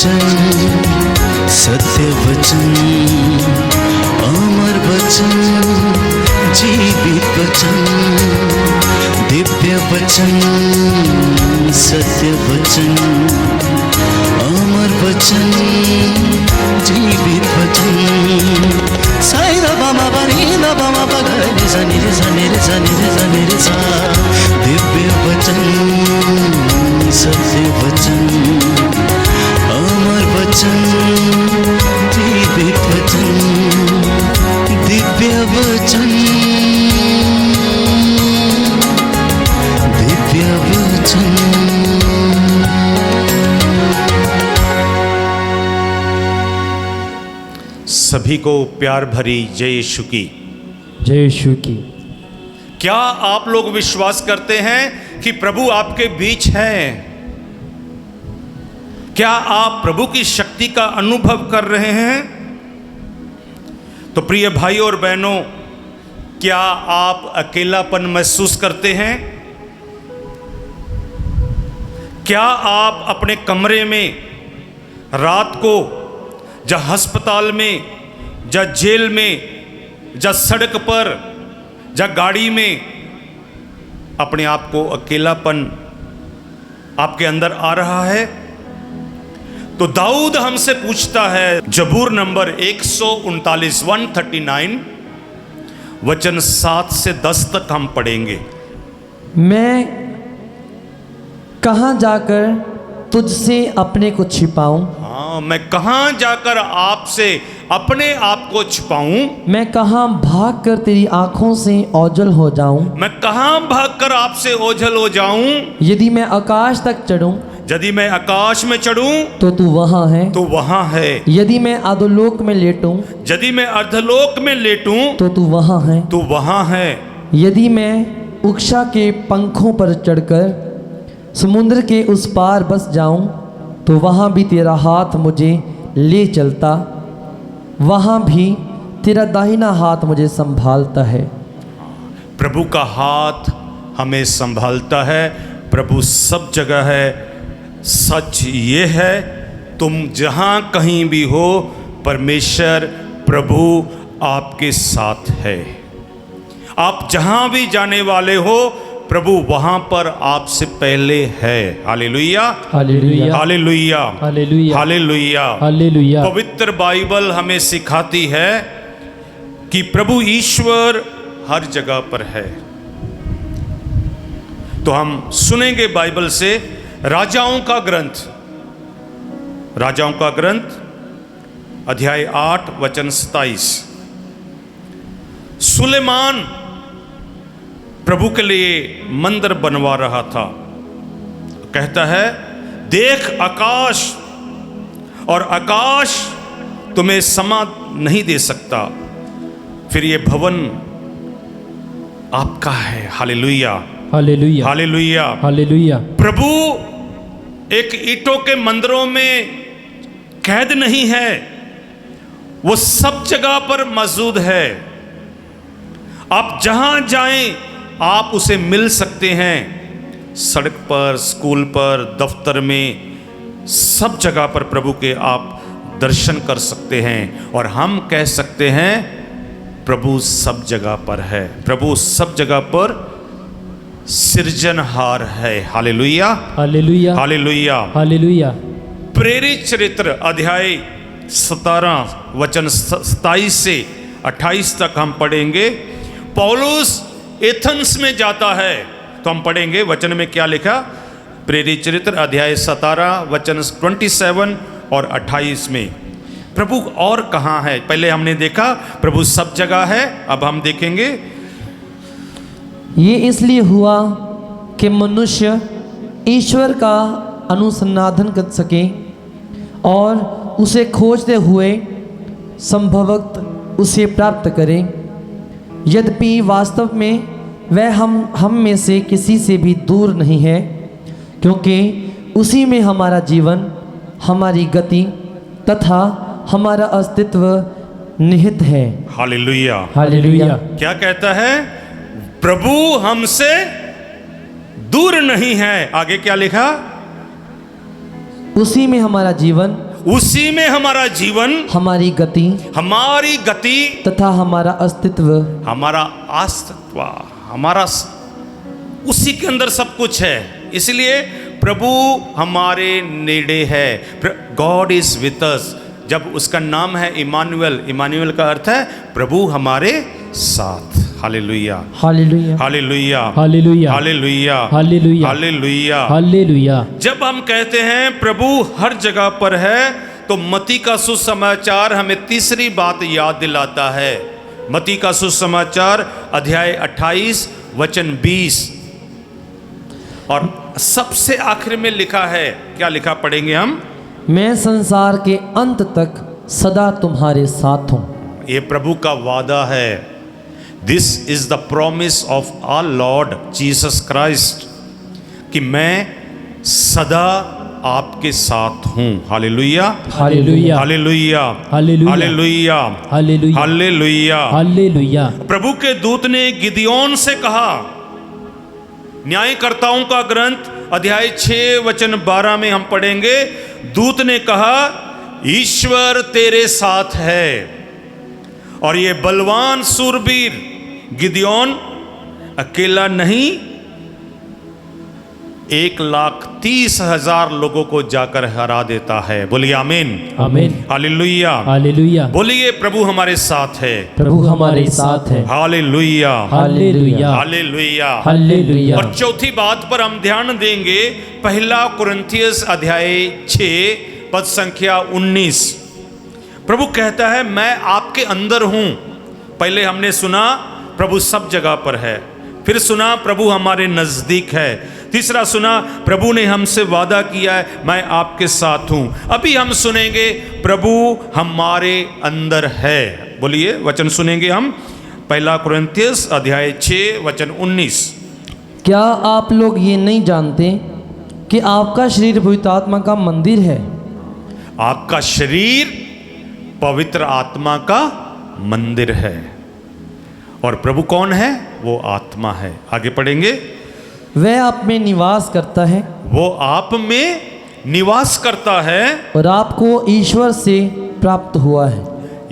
वचन, सत्य वचन, अमर वचन, जीवित वचन, दिव्य वचन, सत्य वचन, अमर वचन, जीवित वचन। साई दा बामा बनी दा बामा बगरे सा निरे सा निरे सा निरे सा निरे सा। दिव्य वचन, सत्य वचन, अमर वचन, जीवित वचन, दिव्य वचन, दिव्य वचन। सभी को प्यार भरी जय यीशु की। जय यीशु की। क्या आप लोग विश्वास करते हैं कि प्रभु आपके बीच हैं? क्या आप प्रभु की शक्ति का अनुभव कर रहे हैं? तो प्रिय भाई और बहनों, क्या आप अकेलापन महसूस करते हैं? क्या आप अपने कमरे में रात को या अस्पताल में या जेल में या सड़क पर या गाड़ी में अपने आप को अकेलापन आपके अंदर आ रहा है? तो दाऊद हमसे पूछता है, जबूर नंबर 139 139 वचन 7 से 10 तक हम पढ़ेंगे। मैं कहाँ जाकर तुझसे अपने को छिपाऊं? हाँ, मैं कहाँ जाकर आपसे अपने आप को छिपाऊं? मैं कहाँ भागकर तेरी आंखों से ओझल हो जाऊं? मैं कहाँ भागकर आपसे ओझल हो जाऊं? यदि मैं आकाश तक चढ़ूं यदि मैं आकाश में चढ़ूं तो तू वहाँ है। तो वहां है। यदि मैं अधोलोक में लेटूं यदि मैं अर्धलोक में लेटूं तो तू वहाँ है। तो वहां है। यदि मैं उक्षाा के पंखों पर चढ़कर समुद्र के उस पार बस जाऊं तो वहाँ भी तेरा हाथ मुझे ले चलता, वहाँ भी तेरा दाहिना हाथ मुझे संभालता है। प्रभु का हाथ हमें संभालता है। प्रभु सब जगह है। सच ये है, तुम जहाँ कहीं भी हो, परमेश्वर प्रभु आपके साथ है। आप जहाँ भी जाने वाले हो, प्रभु वहां पर आपसे पहले है। Hallelujah, hallelujah, hallelujah, hallelujah, hallelujah, hallelujah. पवित्र बाइबल हमें सिखाती है कि प्रभु ईश्वर हर जगह पर है। तो हम सुनेंगे बाइबल से राजाओं का ग्रंथ, राजाओं का ग्रंथ अध्याय 8 वचन 27। सुलेमान प्रभु के लिए मंदिर बनवा रहा था। कहता है, देख आकाश, और आकाश तुम्हें समा नहीं दे सकता, फिर ये भवन आपका है। Hallelujah, hallelujah, hallelujah, hallelujah. प्रभु एक ईंटों के मंदिरों में कैद नहीं है, वो सब जगह पर मौजूद है। आप जहां जाएं आप उसे मिल सकते हैं। सड़क पर, स्कूल पर, दफ्तर में, सब जगह पर प्रभु के आप दर्शन कर सकते हैं। और हम कह सकते हैं, प्रभु सब जगह पर है। प्रभु सब जगह पर सृजनहार है। Hallelujah, hallelujah, hallelujah, hallelujah. प्रेरित चरित्र अध्याय 17 वचन 27 से 28 तक हम पढ़ेंगे। पौलुस एथेंस में जाता है, तो हम पढ़ेंगे वचन में क्या लिखा। प्रेरित चरित्र अध्याय 17 वचन 27 और 28 में प्रभु और कहाँ है। पहले हमने देखा प्रभु सब जगह है, अब हम देखेंगे। ये इसलिए हुआ कि मनुष्य ईश्वर का अनुसंधान कर सके और उसे खोजते हुए संभवतः उसे प्राप्त करें। यद्यपि वास्तव में वह हम में से किसी से भी दूर नहीं है, क्योंकि उसी में हमारा जीवन, हमारी गति तथा हमारा अस्तित्व निहित है। Hallelujah, hallelujah. क्या कहता है? प्रभु हमसे दूर नहीं है। आगे क्या लिखा? उसी में हमारा जीवन, उसी में हमारा जीवन, हमारी गति हमारी गति, तथा हमारा अस्तित्व हमारा अस्तित्व, हमारा उसी के अंदर सब कुछ है। इसलिए प्रभु हमारे नेड़े है। God is with us. जब उसका नाम है इमानुएल, इमानुएल का अर्थ है प्रभु हमारे साथ। Hallelujah, hallelujah, hallelujah, hallelujah, hallelujah, hallelujah, hallelujah. Hallelujah. जब हम कहते हैं प्रभु हर जगह पर है, तो मत्ती का सुसमाचार हमें तीसरी बात याद दिलाता है। मत्ती का सुसमाचार अध्याय 28 वचन 20, और सबसे आखिर में लिखा है, क्या लिखा पढ़ेंगे हम? मैं संसार के अंत तक सदा तुम्हारे साथ हूँ। ये प्रभु का वादा है। This is the promise of our Lord Jesus Christ, कि मैं सदा आपके साथ हूँ। Hallelujah, hallelujah, hallelujah, hallelujah, hallelujah, hallelujah, hallelujah. Hallelujah. प्रभु के दूत ने गिदयोन से कहा, न्यायकर्ताओं का ग्रंथ अध्याय 6 वचन 12 में हम पढ़ेंगे, दूत ने कहा ईश्वर तेरे साथ है। और ये बलवान सूरवीर गिदयोन अकेला नहीं, 1,30,000 लोगों को जाकर हरा देता है। बोलिए आमीन, आमीन, हालेलुया, हालेलुया। बोलिए प्रभु हमारे साथ है। प्रभु हमारे साथ है। Hallelujah, hallelujah, hallelujah. हालेलुया। और चौथी बात पर हम ध्यान देंगे, पहला कुरिन्थियस अध्याय 6 पद संख्या 19। प्रभु कहता है मैं आपके अंदर हूं। पहले हमने सुना प्रभु सब जगह पर है, फिर सुना प्रभु हमारे नजदीक है, तीसरा सुना प्रभु ने हमसे वादा किया है मैं आपके साथ हूं। अभी हम सुनेंगे प्रभु हमारे अंदर है। बोलिए वचन सुनेंगे हम, पहला कुरिन्थियस अध्याय 6 वचन 19। क्या आप लोग ये नहीं जानते कि आपका शरीर पवित्र आत्मा का मंदिर है? आपका शरीर पवित्र आत्मा का मंदिर है। और प्रभु कौन है? वो आत्मा है। आगे पढ़ेंगे, वह आप में निवास करता है, वो आप में निवास करता है। और आपको ईश्वर से प्राप्त हुआ है।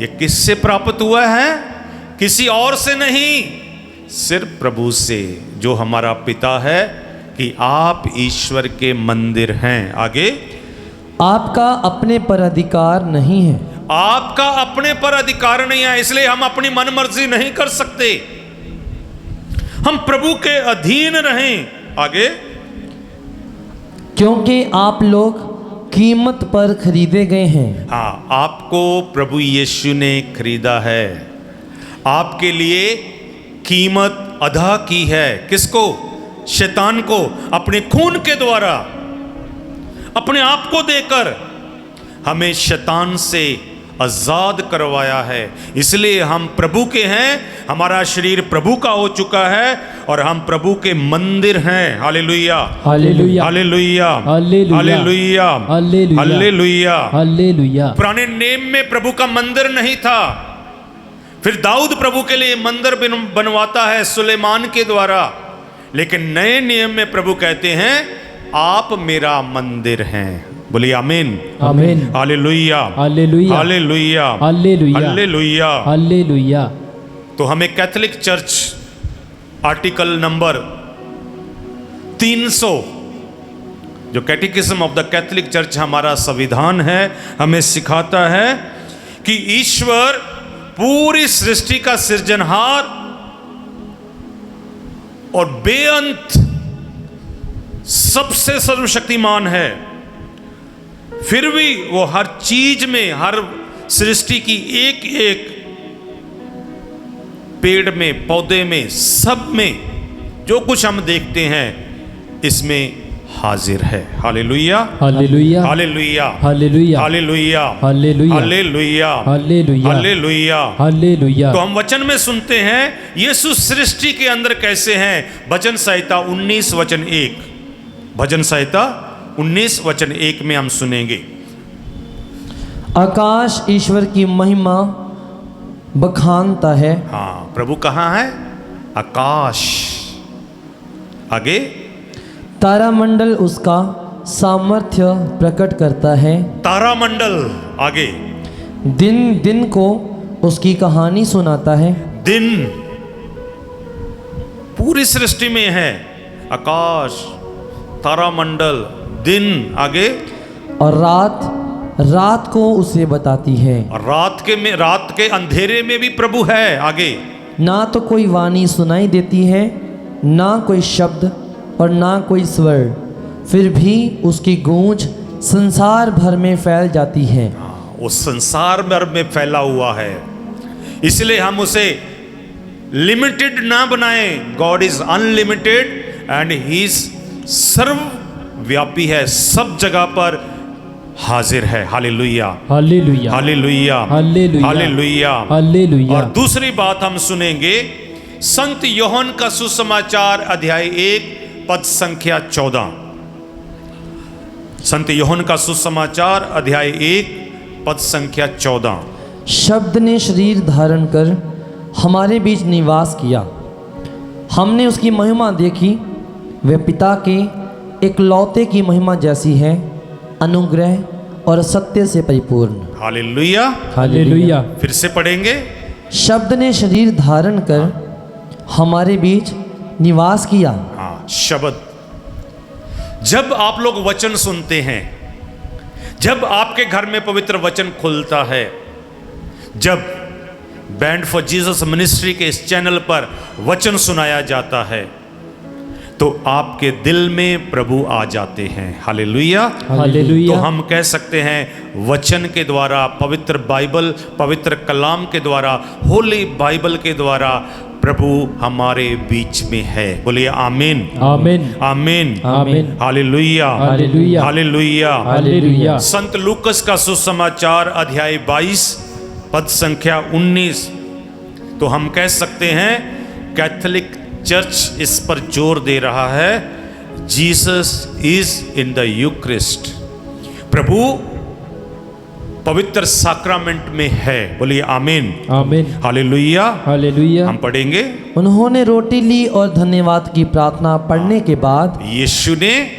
ये किससे प्राप्त हुआ है? किसी और से नहीं, सिर्फ प्रभु से, जो हमारा पिता है, कि आप ईश्वर के मंदिर हैं। आगे, आपका अपने पर अधिकार नहीं है। आपका अपने पर अधिकार नहीं है, इसलिए हम अपनी मनमर्जी नहीं कर सकते। हम प्रभु के अधीन रहें। आगे, क्योंकि आप लोग कीमत पर खरीदे गए हैं। हाँ, आपको प्रभु यीशु ने खरीदा है, आपके लिए कीमत अदा की है। किसको? शैतान को, अपने खून के द्वारा, अपने आप को देकर हमें शैतान से आजाद करवाया है। इसलिए हम प्रभु के हैं, हमारा शरीर प्रभु का हो चुका है और हम प्रभु के मंदिर हैं। Hallelujah, hallelujah, hallelujah, hallelujah, hallelujah, hallelujah, hallelujah. Hallelujah. पुराने नेम में प्रभु का मंदिर नहीं था, फिर दाऊद प्रभु के लिए मंदिर बनवाता है सुलेमान के द्वारा। लेकिन नए नियम में प्रभु कहते हैं आप मेरा मंदिर हैं। बोलिए आमीन, आमीन, hallelujah, hallelujah, hallelujah, hallelujah, hallelujah. Hallelujah. तो हमें कैथोलिक चर्च आर्टिकल नंबर 300, जो कैटेकिज्म ऑफ द कैथोलिक चर्च हमारा संविधान है, हमें सिखाता है कि ईश्वर पूरी सृष्टि का सृजनहार और बेअंत सबसे सर्वशक्तिमान है। फिर भी वो हर चीज में, हर सृष्टि की एक एक पेड़ में, पौधे में, सब में जो कुछ हम देखते हैं इसमें हाजिर है। Hallelujah, hallelujah, hallelujah, hallelujah, hallelujah, hallelujah, hallelujah, hallelujah, hallelujah, hallelujah. तो हम वचन में सुनते हैं यीशु सृष्टि के अंदर कैसे हैं। भजन संहिता 19 वचन 1, भजन संहिता 19 वचन 1 में हम सुनेंगे, आकाश ईश्वर की महिमा बखानता है। हाँ, प्रभु कहाँ है? आकाश। आगे, तारामंडल उसका सामर्थ्य प्रकट करता है। तारामंडल, आगे, दिन दिन को उसकी कहानी सुनाता है। दिन पूरी सृष्टि में है, आकाश, तारामंडल, दिन, आगे, और रात रात को उसे बताती है। और रात के अंधेरे में भी प्रभु है, आगे, ना तो कोई वाणी सुनाई देती है, ना कोई शब्द और ना कोई स्वर, फिर भी उसकी गूंज संसार भर में फैल जाती है। वो संसार भर में फैला हुआ है, इसलिए हम उसे लिमिटेड ना बनाएं। God is unlimited and he is सर्वव्यापी है, सब जगह पर हाजिर है। Hallelujah, hallelujah, hallelujah, hallelujah, hallelujah, hallelujah. और दूसरी बात हम सुनेंगे संत यूहन्ना का सुसमाचार अध्याय 1 पद संख्या 14। संत यूहन्ना का सुसमाचार अध्याय 1 पद संख्या 14। शब्द ने शरीर धारण कर हमारे बीच निवास किया, हमने उसकी महिमा देखी, वह पिता के एकलौते की महिमा जैसी है, अनुग्रह और सत्य से परिपूर्ण। Hallelujah, hallelujah. फिर से पढ़ेंगे। शब्द ने शरीर धारण कर हमारे बीच निवास किया। हाँ, शब्द। जब आप लोग वचन सुनते हैं, जब आपके घर में पवित्र वचन खुलता है, जब बैंड फॉर जीसस मिनिस्ट्री के इस चैनल पर वचन सुनाया जाता है, तो आपके दिल में प्रभु आ जाते हैं। Hallelujah, hallelujah. तो हम कह सकते हैं वचन के द्वारा, पवित्र बाइबल, पवित्र कलाम के द्वारा, होली बाइबल के द्वारा प्रभु हमारे बीच में है। बोलिए आमीन, आमीन, आमीन, आमीन। Hallelujah, hallelujah, hallelujah, hallelujah. संत लूकस का सुसमाचार अध्याय 22 पद संख्या 19। तो हम कह सकते हैं कैथोलिक चर्च इस पर जोर दे रहा है, Jesus is in the Eucharist. प्रभु पवित्र साक्रामेंट में है। बोलिए आमीन, आमीन, हालेलुया, हालेलुया। हम पढ़ेंगे। उन्होंने रोटी ली और धन्यवाद की प्रार्थना पढ़ने के बाद यीशु ने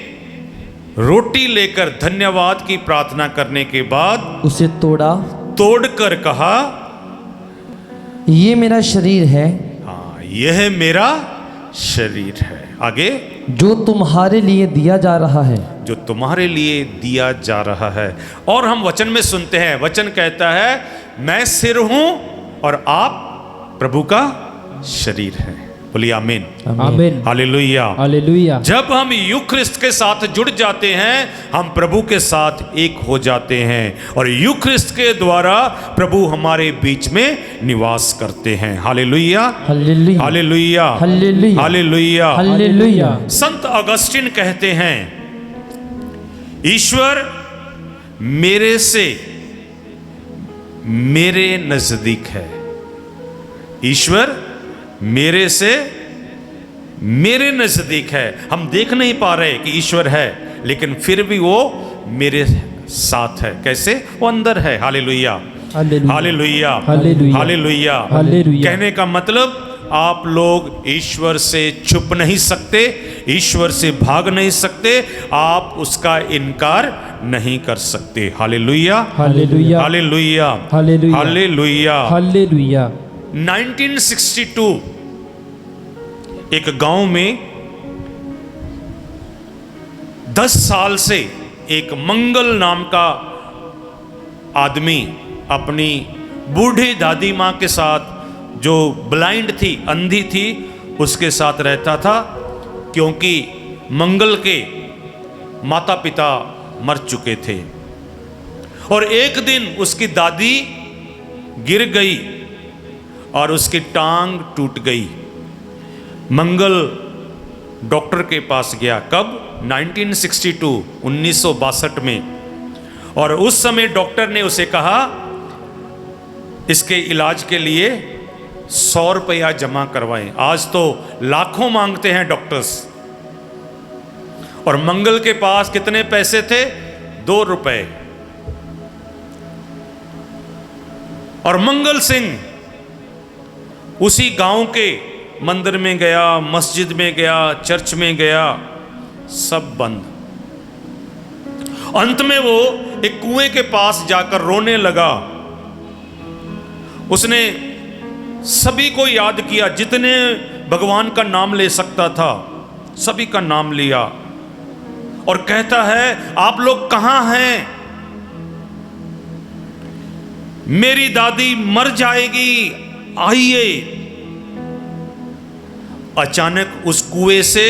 रोटी लेकर धन्यवाद की प्रार्थना करने के बाद उसे तोड़ा, तोड़कर कहा, ये मेरा शरीर है हाँ, यह मेरा शरीर है, आगे, जो तुम्हारे लिए दिया जा रहा है। जो तुम्हारे लिए दिया जा रहा है। और हम वचन में सुनते हैं, वचन कहता है मैं सिर हूं और आप प्रभु का शरीर है। बोलिए आमीन, आमीन, हालेलुया, हालेलुया। जब हम यूक्रिस्ट के साथ जुड़ जाते हैं, हम प्रभु के साथ एक हो जाते हैं और यूक्रिस्ट के द्वारा प्रभु हमारे बीच में निवास करते हैं। Hallelujah, hallelujah, hallelujah, hallelujah, hallelujah. Hallelujah. संत अगस्टिन कहते हैं ईश्वर मेरे से मेरे नजदीक है। ईश्वर मेरे से मेरे नजदीक है। हम देख नहीं पा रहे कि ईश्वर है, लेकिन फिर भी वो मेरे साथ है। कैसे? वो अंदर है। Hallelujah, hallelujah, hallelujah, hallelujah, hallelujah. Hallelujah. कहने का मतलब आप लोग ईश्वर से छुप नहीं सकते, ईश्वर से भाग नहीं सकते, आप उसका इनकार नहीं कर सकते। Hallelujah, hallelujah, hallelujah, hallelujah, hallelujah. Hallelujah. 1962 एक गांव में 10 साल से एक मंगल नाम का आदमी अपनी बूढ़ी दादी माँ के साथ, जो ब्लाइंड थी, अंधी थी, उसके साथ रहता था, क्योंकि मंगल के माता पिता मर चुके थे। और एक दिन उसकी दादी गिर गई और उसकी टांग टूट गई। मंगल डॉक्टर के पास गया। कब? 1962 में। और उस समय डॉक्टर ने उसे कहा इसके इलाज के लिए 100 रुपया जमा करवाएं। आज तो लाखों मांगते हैं डॉक्टर्स। और मंगल के पास कितने पैसे थे? 2 रुपए। और मंगल सिंह उसी गांव के मंदिर में गया, मस्जिद में गया, चर्च में गया, सब बंद। अंत में वो एक कुएं के पास जाकर रोने लगा। उसने सभी को याद किया, जितने भगवान का नाम ले सकता था सभी का नाम लिया, और कहता है आप लोग कहां हैं? मेरी दादी मर जाएगी, आइए। अचानक उस कुएं से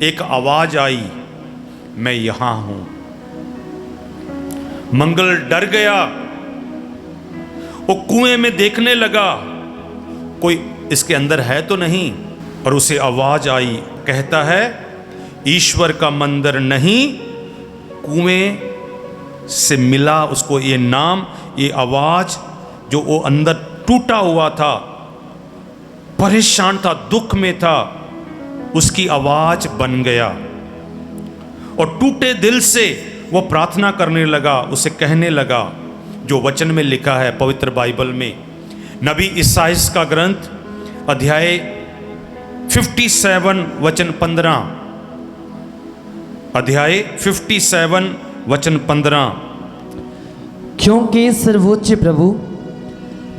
एक आवाज आई, मैं यहां हूं। मंगल डर गया, वो कुएं में देखने लगा कोई इसके अंदर है तो नहीं, और उसे आवाज आई, कहता है ईश्वर का मंदिर नहीं, कुएं से मिला उसको ये नाम, ये आवाज। जो वो अंदर टूटा हुआ था, परेशान था, दुख में था, उसकी आवाज बन गया और टूटे दिल से वो प्रार्थना करने लगा। उसे कहने लगा जो वचन में लिखा है पवित्र बाइबल में, नबी इसाइस का ग्रंथ अध्याय 57 वचन 15, अध्याय 57 वचन 15। क्योंकि सर्वोच्च प्रभु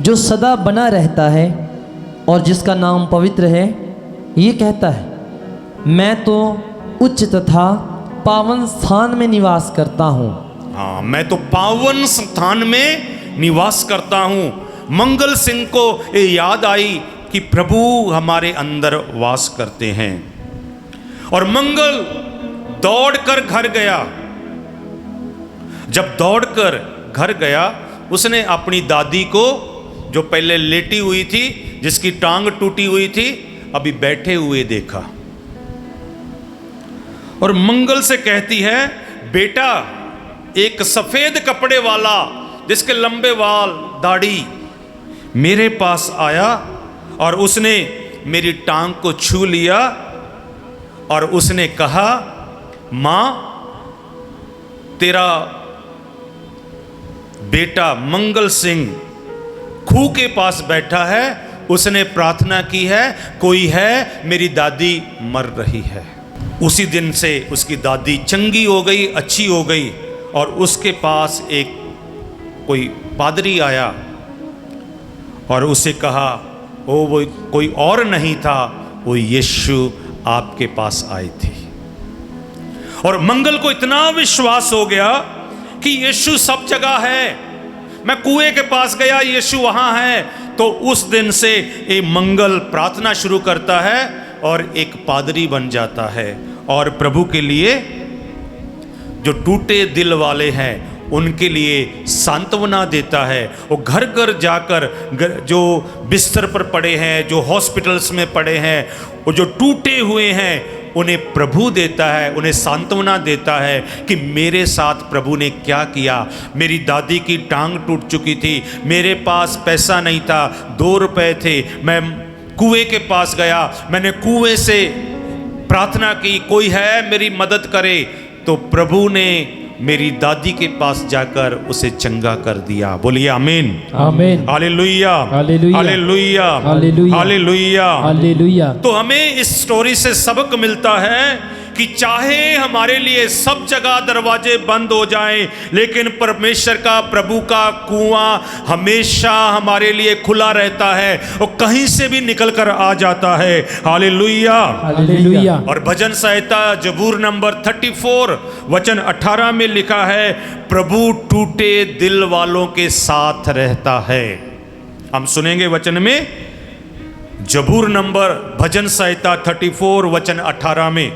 जो सदा बना रहता है और जिसका नाम पवित्र है, ये कहता है, मैं तो उच्च तथा पावन स्थान में निवास करता हूँ। हाँ, मैं तो पावन स्थान में निवास करता हूँ। मंगल सिंह को ये याद आई कि प्रभु हमारे अंदर वास करते हैं, और मंगल दौड़कर घर गया। जब दौड़कर घर गया, उसने अपनी दादी को, जो पहले लेटी हुई थी, जिसकी टांग टूटी हुई थी, अभी बैठे हुए देखा, और मंगल से कहती है, बेटा, एक सफेद कपड़े वाला जिसके लंबे वाल, दाढ़ी, मेरे पास आया और उसने मेरी टांग को छू लिया और उसने कहा, मां, तेरा बेटा मंगल सिंह खूह के पास बैठा है, उसने प्रार्थना की है, कोई है, मेरी दादी मर रही है। उसी दिन से उसकी दादी चंगी हो गई, अच्छी हो गई, और उसके पास एक कोई पादरी आया और उसे कहा, वो कोई और नहीं था, वो यीशु आपके पास आई थी। और मंगल को इतना विश्वास हो गया कि यीशु सब जगह है, मैं कुएं के पास गया, यीशु वहां है। तो उस दिन से ये मंगल प्रार्थना शुरू करता है और एक पादरी बन जाता है, और प्रभु के लिए, जो टूटे दिल वाले हैं उनके लिए सांत्वना देता है। वो घर घर जाकर, जो बिस्तर पर पड़े हैं, जो हॉस्पिटल्स में पड़े हैं, वो जो टूटे हुए हैं, उन्हें प्रभु देता है, उन्हें सांत्वना देता है कि मेरे साथ प्रभु ने क्या किया। मेरी दादी की टांग टूट चुकी थी, मेरे पास पैसा नहीं था, 2 रुपए थे, मैं कुएं के पास गया, मैंने कुएं से प्रार्थना की, कोई है मेरी मदद करे, तो प्रभु ने मेरी दादी के पास जाकर उसे चंगा कर दिया। बोलिए आमीन, आमीन, hallelujah, hallelujah, hallelujah, hallelujah, hallelujah, hallelujah. तो हमें इस स्टोरी से सबक मिलता है कि चाहे हमारे लिए सब जगह दरवाजे बंद हो जाएं, लेकिन परमेश्वर का, प्रभु का कुआं हमेशा हमारे लिए खुला रहता है, और कहीं से भी निकल कर आ जाता है। Hallelujah, hallelujah. और भजन संहिता जबूर नंबर 34 वचन 18 में लिखा है, प्रभु टूटे दिल वालों के साथ रहता है। हम सुनेंगे वचन में, जबूर नंबर, भजन संहिता 34 वचन 18 में,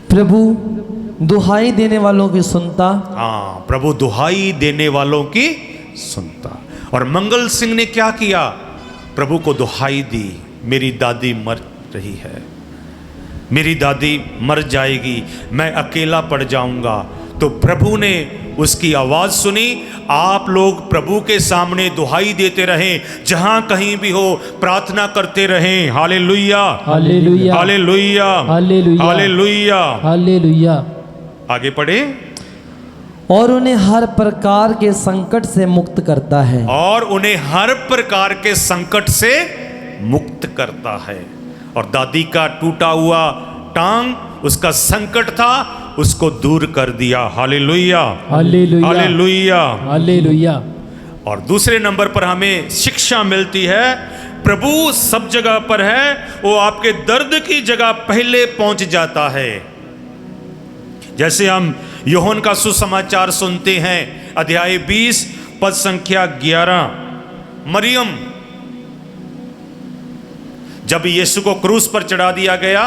प्रभु दुहाई देने वालों की सुनता। हाँ, प्रभु दुहाई देने वालों की सुनता। और मंगल सिंह ने क्या किया? प्रभु को दुहाई दी, मेरी दादी मर रही है, मेरी दादी मर जाएगी, मैं अकेला पड़ जाऊंगा। तो प्रभु ने उसकी आवाज सुनी। आप लोग प्रभु के सामने दुहाई देते रहें, जहां कहीं भी हो प्रार्थना करते रहें। Hallelujah, hallelujah, hallelujah, hallelujah, hallelujah. Hallelujah. आगे पढ़े। और उन्हें हर प्रकार के संकट से मुक्त करता है। और उन्हें हर प्रकार के संकट से मुक्त करता है। और दादी का टूटा हुआ टांग उसका संकट था, उसको दूर कर दिया। Hallelujah, hallelujah, hallelujah. हालेलुया। और दूसरे नंबर पर हमें शिक्षा मिलती है, प्रभु सब जगह पर है, वो आपके दर्द की जगह पहले पहुंच जाता है। जैसे हम यूहन्ना का सुसमाचार सुनते हैं, अध्याय 20 पद संख्या 11। मरियम, जब यीशु को क्रूस पर चढ़ा दिया गया,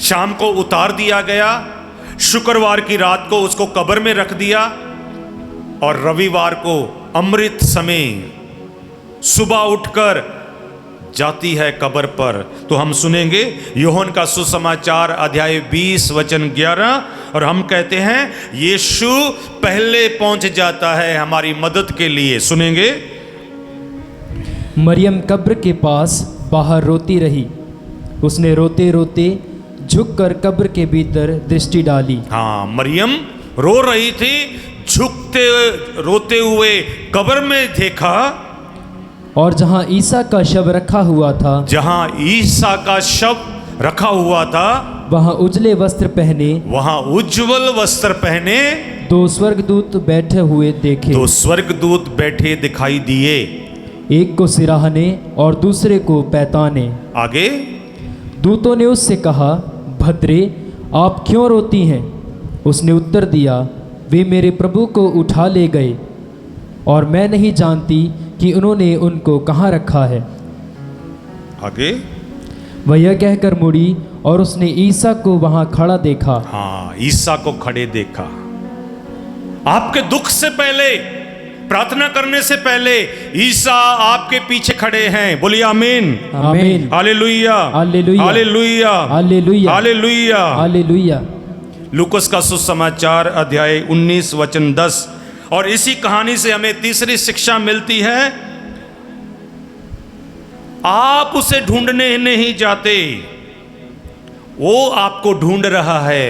शाम को उतार दिया गया, शुक्रवार की रात को उसको कब्र में रख दिया और रविवार को अमृत समय सुबह उठकर जाती है कब्र पर। तो हम सुनेंगे यूहन्ना का सुसमाचार अध्याय 20 वचन 11, और हम कहते हैं यीशु पहले पहुंच जाता है हमारी मदद के लिए। सुनेंगे। मरियम कब्र के पास बाहर रोती रही। उसने रोते रोते झुककर कब्र के भीतर दृष्टि डाली। हाँ, मरियम रो रही थी, झुकते रोते हुए कब्र में देखा, और जहाँ ईसा का शव रखा हुआ था, जहां ईसा का शव रखा हुआ था, वहाँ उजले वस्त्र पहने वहां उज्जवल वस्त्र पहने 2 स्वर्गदूत बैठे हुए देखे। 2 स्वर्गदूत बैठे दिखाई दिए। एक को सिराहने और दूसरे को पैताने। आगे दूतों ने उससे कहा, भद्रे, आप क्यों रोती हैं? उसने उत्तर दिया, वे मेरे प्रभु को उठा ले गए और मैं नहीं जानती कि उन्होंने उनको कहाँ रखा है। आगे वह यह कहकर मुड़ी और उसने ईसा को वहाँ खड़ा देखा। हाँ, ईसा को खड़े देखा। आपके दुख से पहले, प्रार्थना करने से पहले ईसा आपके पीछे खड़े हैं। बोलिए आमीन, आमीन, hallelujah, hallelujah, hallelujah, hallelujah, hallelujah. Hallelujah. लूकस का सुसमाचार अध्याय 19 वचन 10। और इसी कहानी से हमें तीसरी शिक्षा मिलती है, आप उसे ढूंढने नहीं जाते, वो आपको ढूंढ रहा है।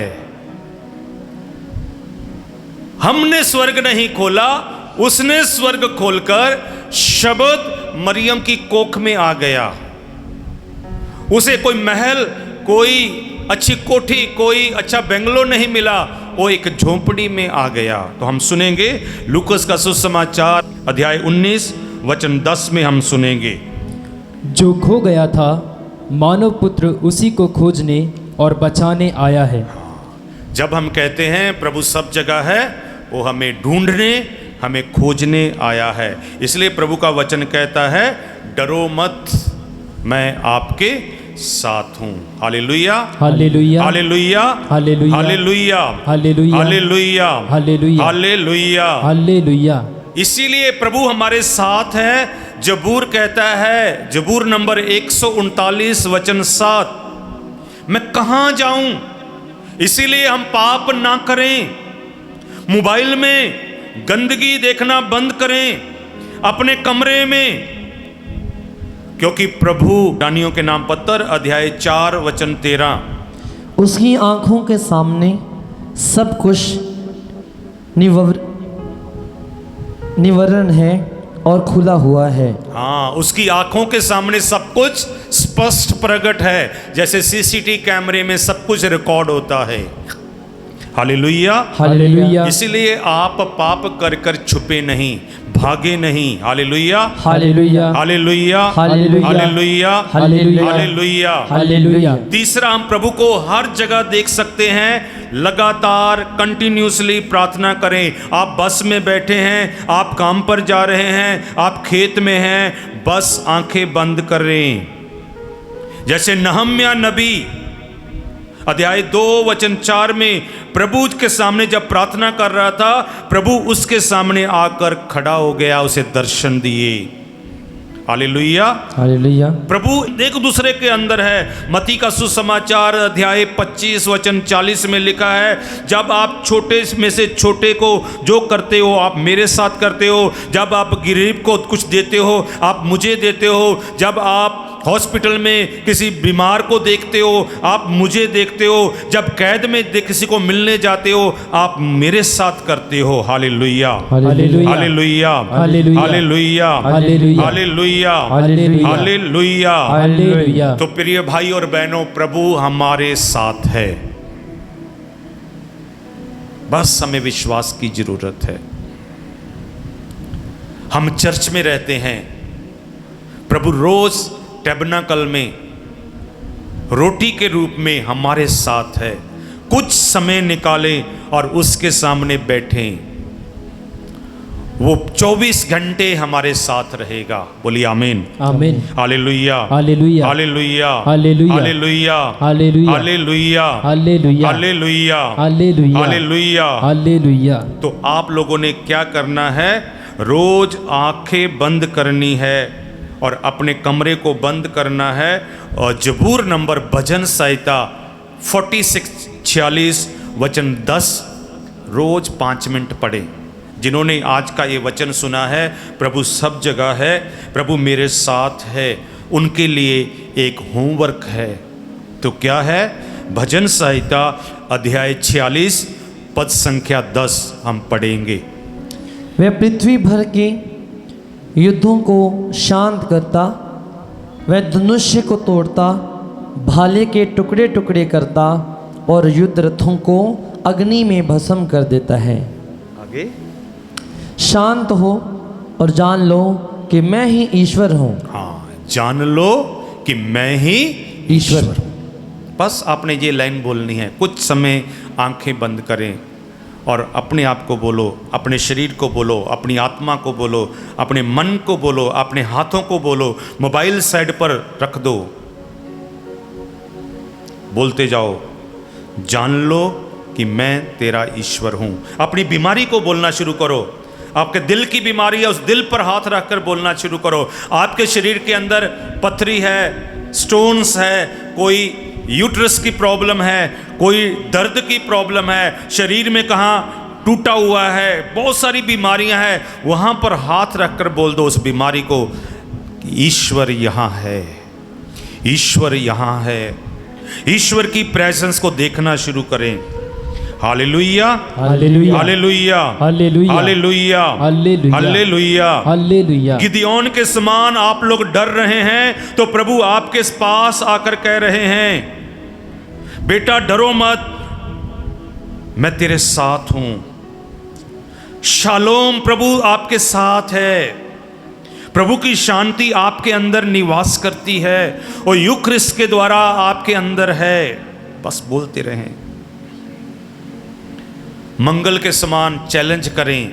हमने स्वर्ग नहीं खोला, उसने स्वर्ग खोलकर शब्द मरियम की कोख में आ गया। उसे कोई महल, कोई अच्छी कोठी, कोई अच्छा बेंगलोर नहीं मिला, वो एक झोंपड़ी में आ गया। तो हम सुनेंगे लूकस का सुसमाचार अध्याय 19 वचन 10 में हम सुनेंगे, जो खो गया था, मानव पुत्र उसी को खोजने और बचाने आया है। जब हम कहते हैं प्रभु सब जगह है, वो हमें ढूंढने, हमें खोजने आया है। इसलिए प्रभु का वचन कहता है, डरो मत, मैं आपके साथ हूं। Hallelujah, hallelujah, hallelujah, hallelujah, hallelujah, hallelujah, hallelujah, hallelujah, hallelujah. Hallelujah. इसीलिए प्रभु हमारे साथ है। जबूर कहता है, जबूर नंबर 139 वचन 7, मैं कहां जाऊं? इसीलिए हम पाप ना करें, मोबाइल में गंदगी देखना बंद करें, अपने कमरे में, क्योंकि प्रभु दानियों के नाम पत्र अध्याय 4 वचन 13, उसकी आंखों के सामने सब कुछ निवरण है और खुला हुआ है। हाँ, उसकी आंखों के सामने सब कुछ स्पष्ट प्रकट है, जैसे सीसीटीवी कैमरे में सब कुछ रिकॉर्ड होता है। Hallelujah, hallelujah. इसलिए आप पाप कर कर छुपे नहीं, भागे नहीं। Hallelujah, hallelujah, hallelujah, hallelujah, hallelujah, hallelujah, hallelujah. Hallelujah. तीसरा, हम प्रभु को हर जगह देख सकते हैं। लगातार कंटिन्यूसली प्रार्थना करें। आप बस में बैठे हैं, आप काम पर जा रहे हैं, आप खेत में हैं, बस आंखें बंद करें। जैसे नहम्या नबी अध्याय 2 वचन 4 में प्रभु के सामने जब प्रार्थना कर रहा था, प्रभु उसके सामने आकर खड़ा हो गया, उसे दर्शन दिए। Hallelujah, hallelujah. प्रभु एक दूसरे के अंदर है। मत्ती का सुसमाचार अध्याय 25 वचन 40 में लिखा है, जब आप छोटे में से छोटे को जो करते हो आप मेरे साथ करते हो। जब आप गरीब को कुछ देते हो आप मुझे देते हो। जब आप हॉस्पिटल में किसी बीमार को देखते हो आप मुझे देखते हो। जब कैद में किसी को मिलने जाते हो आप मेरे साथ करते हो। Hallelujah, hallelujah, hallelujah, hallelujah, hallelujah, hallelujah, hallelujah, hallelujah, hallelujah. Hallelujah. तो प्रिय भाई और बहनों, प्रभु हमारे साथ है। बस हमें विश्वास की जरूरत है। हम चर्च में रहते हैं, प्रभु रोज टैबरनेकल में रोटी के रूप में हमारे साथ है। कुछ समय निकालें और उसके सामने बैठें, वो 24 घंटे हमारे साथ रहेगा। बोलिए आमीन, आमीन, hallelujah, hallelujah, hallelujah, hallelujah, hallelujah, hallelujah, hallelujah, hallelujah, hallelujah, hallelujah, hallelujah. Hallelujah. तो आप लोगों ने क्या करना है? रोज आंखें बंद करनी है और अपने कमरे को बंद करना है और जबूर नंबर भजन संहिता 46 वचन 10 रोज 5 मिनट पढ़ें। जिन्होंने आज का ये वचन सुना है, प्रभु सब जगह है, प्रभु मेरे साथ है, उनके लिए एक होमवर्क है। तो क्या है? भजन संहिता अध्याय 46 पद संख्या 10 हम पढ़ेंगे। वह पृथ्वी भर के युद्धों को शांत करता, वह धनुष्य को तोड़ता, भाले के टुकड़े टुकड़े करता और युद्ध रथों को अग्नि में भस्म कर देता है। आगे, शांत हो और जान लो कि मैं ही ईश्वर हूँ। हाँ, जान लो कि मैं ही ईश्वर हूँ। बस आपने ये लाइन बोलनी है। कुछ समय आंखें बंद करें और अपने आप को बोलो, अपने शरीर को बोलो, अपनी आत्मा को बोलो, अपने मन को बोलो, अपने हाथों को बोलो, मोबाइल साइड पर रख दो, बोलते जाओ, जान लो कि मैं तेरा ईश्वर हूँ। अपनी बीमारी को बोलना शुरू करो। आपके दिल की बीमारी है, उस दिल पर हाथ रखकर बोलना शुरू करो। आपके शरीर के अंदर पथरी है, स्टोन्स है, कोई यूट्रस की प्रॉब्लम है, कोई दर्द की प्रॉब्लम है, शरीर में कहाँ टूटा हुआ है, बहुत सारी बीमारियां हैं, वहाँ पर हाथ रखकर बोल दो उस बीमारी को, ईश्वर यहाँ है, ईश्वर यहाँ है। ईश्वर की प्रेजेंस को देखना शुरू करें। Hallelujah, hallelujah, hallelujah, hallelujah, hallelujah, hallelujah, hallelujah, hallelujah. Gideon के समान आप लोग डर रहे हैं तो प्रभु आपके पास आकर कह रहे हैं, बेटा डरो मत, मैं तेरे साथ हूं। शालोम, प्रभु आपके साथ है। प्रभु की शांति आपके अंदर निवास करती है और यूक्रिस्ट के द्वारा आपके अंदर है। बस बोलते रहें। मंगल के समान चैलेंज करें।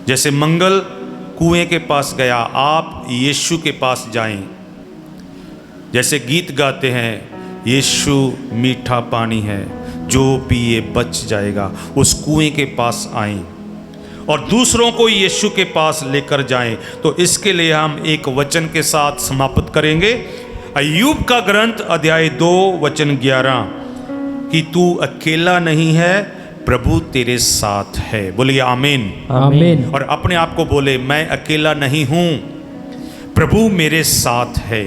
जैसे मंगल कुएं के पास गया, आप यीशु के पास जाएं। जैसे गीत गाते हैं, यीशु मीठा पानी है, जो पिए बच जाएगा, उस कुएं के पास आएं और दूसरों को यीशु के पास लेकर जाएं। तो इसके लिए हम एक वचन के साथ समाप्त करेंगे। अय्यूब का ग्रंथ अध्याय 2 वचन 11 कि तू अकेला नहीं है, प्रभु तेरे साथ है। बोलिए आमीन, आमीन। और अपने आप को बोले, मैं अकेला नहीं हूं, प्रभु मेरे साथ है।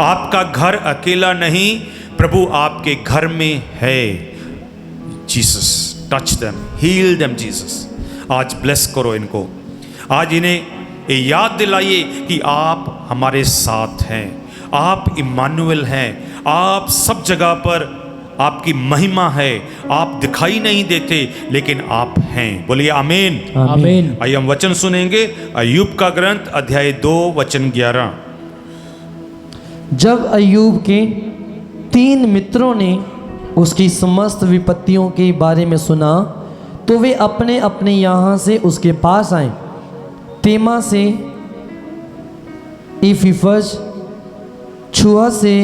आपका घर अकेला नहीं, प्रभु आपके घर में है। Jesus touch them, heal them Jesus. आज ब्लेस करो इनको। आज इन्हें ये याद दिलाइए कि आप हमारे साथ हैं, आप इम्मानुएल हैं, आप सब जगह पर आपकी महिमा है। आप दिखाई नहीं देते लेकिन आप हैं। बोलिए आमीन, आमीन। आइए हम वचन सुनेंगे। अय्यूब का ग्रंथ अध्याय 2 वचन 11। जब अय्यूब के 3 मित्रों ने उसकी समस्त विपत्तियों के बारे में सुना तो वे अपने अपने यहाँ से उसके पास आए। तेमा से इफिफज, छुआ से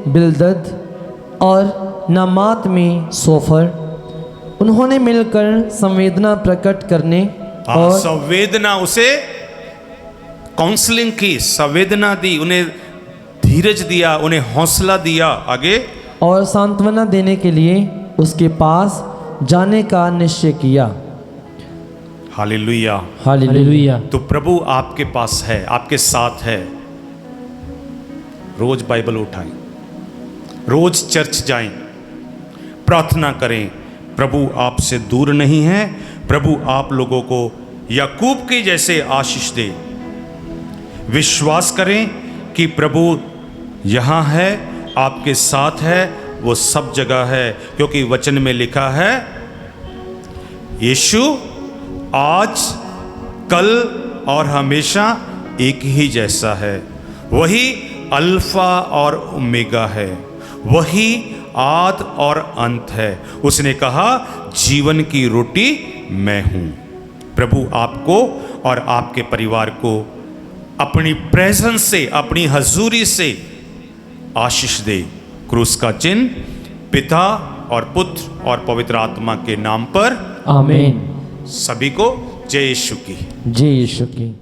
बिलदद और नामात में सोफर। उन्होंने मिलकर संवेदना प्रकट करने और संवेदना, उसे काउंसलिंग की, संवेदना दी, उन्हें धीरज दिया, उन्हें हौसला दिया। आगे, और सांत्वना देने के लिए उसके पास जाने का निश्चय किया। Hallelujah, hallelujah. तो प्रभु आपके पास है, आपके साथ है। रोज बाइबल उठाएं, रोज चर्च जाएं, प्रार्थना करें। प्रभु आपसे दूर नहीं है। प्रभु आप लोगों को याकूब के जैसे आशीष दे। विश्वास करें कि प्रभु यहाँ है, आपके साथ है, वो सब जगह है, क्योंकि वचन में लिखा है यीशु आज, कल और हमेशा एक ही जैसा है। वही अल्फा और ओमेगा है, वही आद और अंत है। उसने कहा जीवन की रोटी मैं हूं। प्रभु आपको और आपके परिवार को अपनी प्रेजेंस से, अपनी हजूरी से आशीष दे। क्रूस का चिन्ह पिता और पुत्र और पवित्र आत्मा के नाम पर आमीन। सभी को जय यीशु की। जय यीशु की।